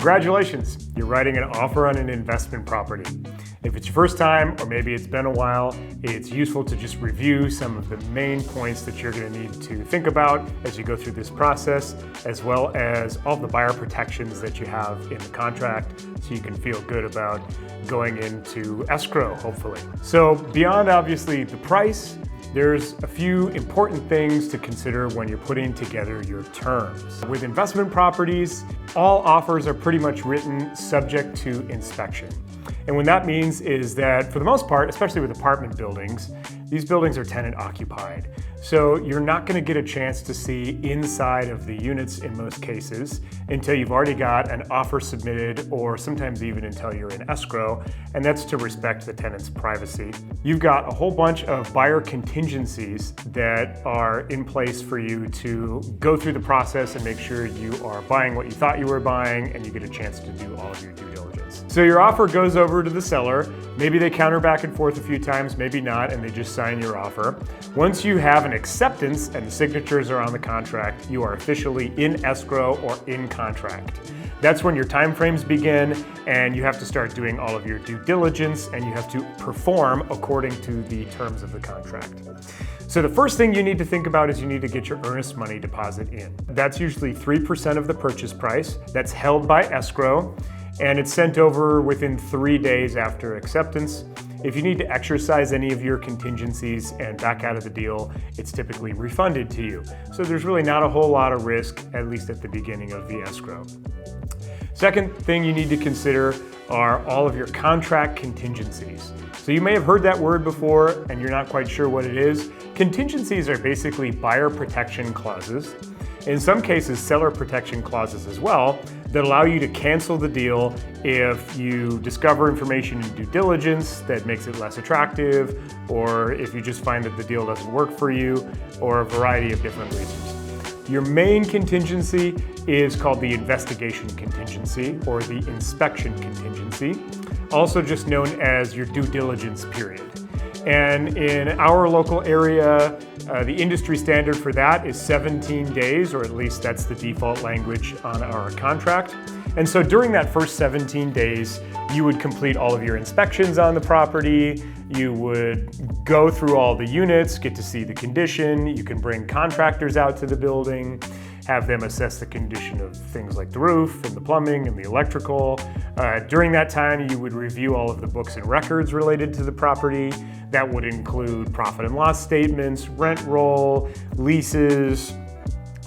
Congratulations, you're writing an offer on an investment property. If it's your first time, or maybe it's been a while, it's useful to just review some of the main points that you're going to need to think about as you go through this process, as well as all the buyer protections that you have in the contract, so you can feel good about going into escrow, hopefully. So beyond obviously the price, there's a few important things to consider when you're putting together your terms. With investment properties, all offers are pretty much written subject to inspection. And what that means is that for the most part, especially with apartment buildings, these buildings are tenant occupied. So you're not going to get a chance to see inside of the units in most cases until you've already got an offer submitted, or sometimes even until you're in escrow, and that's to respect the tenant's privacy. You've got a whole bunch of buyer contingencies that are in place for you to go through the process and make sure you are buying what you thought you were buying, and you get a chance to do all of your due diligence. So your offer goes over to the seller. Maybe they counter back and forth a few times, maybe not, and they just sign your offer. Once you have an acceptance and the signatures are on the contract, you are officially in escrow or in contract. That's when your timeframes begin, and you have to start doing all of your due diligence, and you have to perform according to the terms of the contract. So the first thing you need to think about is you need to get your earnest money deposit in. That's usually 3% of the purchase price. That's held by escrow, and it's sent over within 3 days after acceptance. If you need to exercise any of your contingencies and back out of the deal, it's typically refunded to you. So there's really not a whole lot of risk, at least at the beginning of the escrow. Second thing you need to consider are all of your contract contingencies. So you may have heard that word before and you're not quite sure what it is. Contingencies are basically buyer protection clauses. In some cases, seller protection clauses as well, that allow you to cancel the deal if you discover information in due diligence that makes it less attractive, or if you just find that the deal doesn't work for you, or a variety of different reasons. Your main contingency is called the investigation contingency, or the inspection contingency, also just known as your due diligence period. And in our local area, the industry standard for that is 17 days, or at least that's the default language on our contract. And so during that first 17 days, you would complete all of your inspections on the property, you would go through all the units, get to see the condition, you can bring contractors out to the building, have them assess the condition of things like the roof and the plumbing and the electrical. During that time, you would review all of the books and records related to the property. That would include profit and loss statements, rent roll, leases,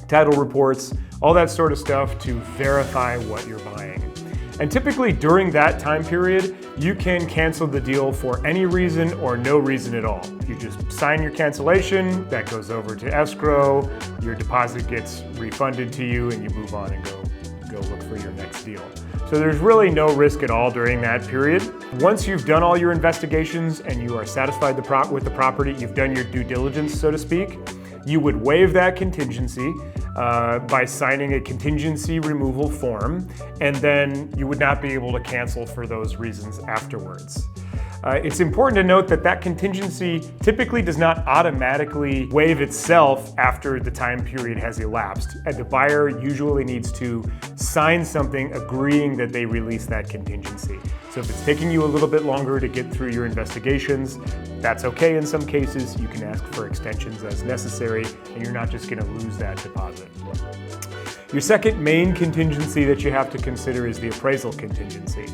title reports, all that sort of stuff to verify what you're buying. And typically during that time period, you can cancel the deal for any reason or no reason at all. You just sign your cancellation, that goes over to escrow, your deposit gets refunded to you, and you move on and go look for your next deal. So there's really no risk at all during that period. Once you've done all your investigations and you are satisfied with the property, you've done your due diligence, so to speak, you would waive that contingency by signing a contingency removal form, and then you would not be able to cancel for those reasons afterwards. It's important to note that that contingency typically does not automatically waive itself after the time period has elapsed. And the buyer usually needs to sign something agreeing that they release that contingency. So if it's taking you a little bit longer to get through your investigations, that's okay in some cases. You can ask for extensions as necessary, and you're not just going to lose that deposit. Your second main contingency that you have to consider is the appraisal contingency.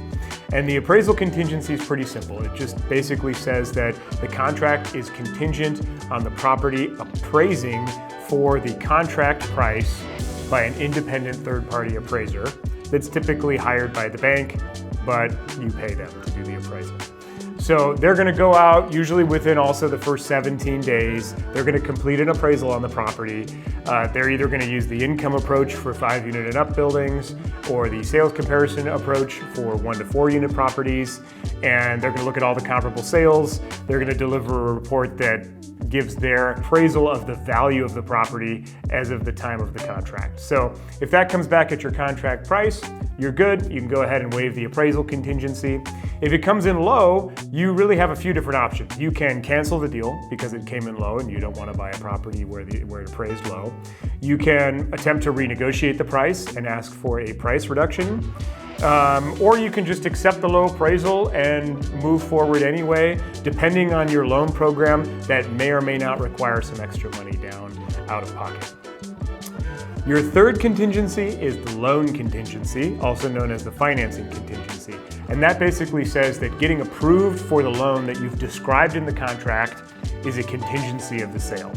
And the appraisal contingency is pretty simple. It just basically says that the contract is contingent on the property appraising for the contract price by an independent third-party appraiser that's typically hired by the bank, but you pay them to do the appraisal. So they're going to go out usually within also the first 17 days. They're going to complete an appraisal on the property. They're either going to use the income approach for 5-unit and up buildings, or the sales comparison approach for 1 to 4 unit properties. And they're going to look at all the comparable sales. They're going to deliver a report that gives their appraisal of the value of the property as of the time of the contract. So if that comes back at your contract price, you're good. You can go ahead and waive the appraisal contingency. If it comes in low, you really have a few different options. You can cancel the deal because it came in low and you don't want to buy a property where it appraised low. You can attempt to renegotiate the price and ask for a price reduction. Or you can just accept the low appraisal and move forward anyway. Depending on your loan program, that may or may not require some extra money down out of pocket. Your third contingency is the loan contingency, also known as the financing contingency. And that basically says that getting approved for the loan that you've described in the contract is a contingency of the sale.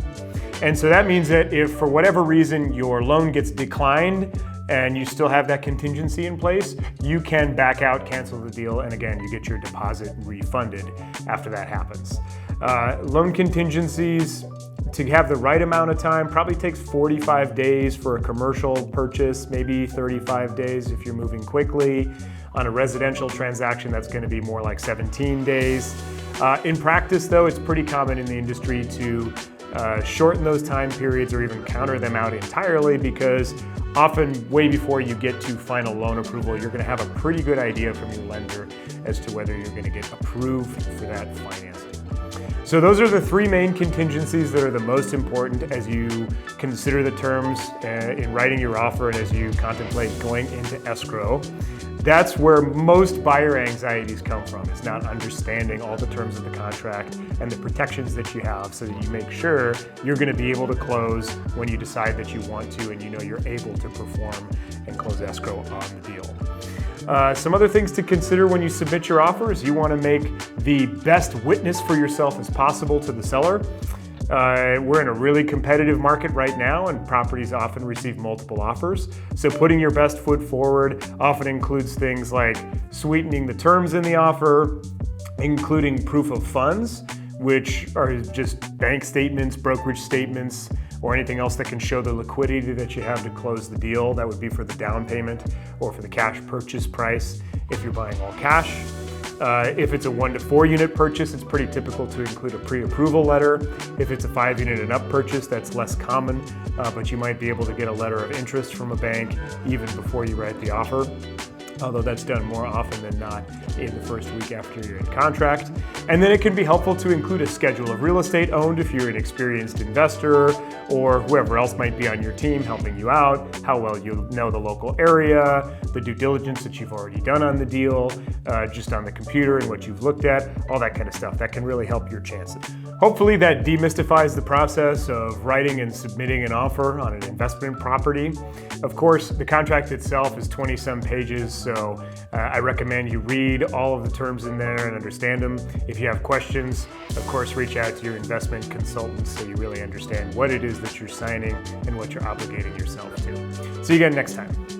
And so that means that if for whatever reason your loan gets declined and you still have that contingency in place, you can back out, cancel the deal, and again, you get your deposit refunded after that happens. Loan contingencies, to have the right amount of time, probably takes 45 days for a commercial purchase, maybe 35 days if you're moving quickly. On a residential transaction, that's going to be more like 17 days. In practice, though, it's pretty common in the industry to shorten those time periods or even counter them out entirely, because often way before you get to final loan approval, you're going to have a pretty good idea from your lender as to whether you're going to get approved for that financing. So those are the three main contingencies that are the most important as you consider the terms in writing your offer and as you contemplate going into escrow. That's where most buyer anxieties come from. It's not understanding all the terms of the contract and the protections that you have so that you make sure you're going to be able to close when you decide that you want to and you know you're able to perform and close escrow on the deal. Some other things to consider when you submit your offer is you want to make the best witness for yourself as possible to the seller. We're in a really competitive market right now, and properties often receive multiple offers. So putting your best foot forward often includes things like sweetening the terms in the offer, including proof of funds, which are just bank statements, brokerage statements, or anything else that can show the liquidity that you have to close the deal. That would be for the down payment or for the cash purchase price if you're buying all cash. If it's a 1 to 4 unit purchase, it's pretty typical to include a pre-approval letter. If it's a 5 unit and up purchase, that's less common, but you might be able to get a letter of interest from a bank even before you write the offer, although that's done more often than not in the first week after you're in contract. And then it can be helpful to include a schedule of real estate owned if you're an experienced investor or whoever else might be on your team helping you out, how well you know the local area, the due diligence that you've already done on the deal, just on the computer and what you've looked at, all that kind of stuff. That can really help your chances. Hopefully that demystifies the process of writing and submitting an offer on an investment property. Of course, the contract itself is 20-some pages, so I recommend you read all of the terms in there and understand them. If you have questions, of course, reach out to your investment consultant so you really understand what it is that you're signing and what you're obligating yourself to. See you again next time.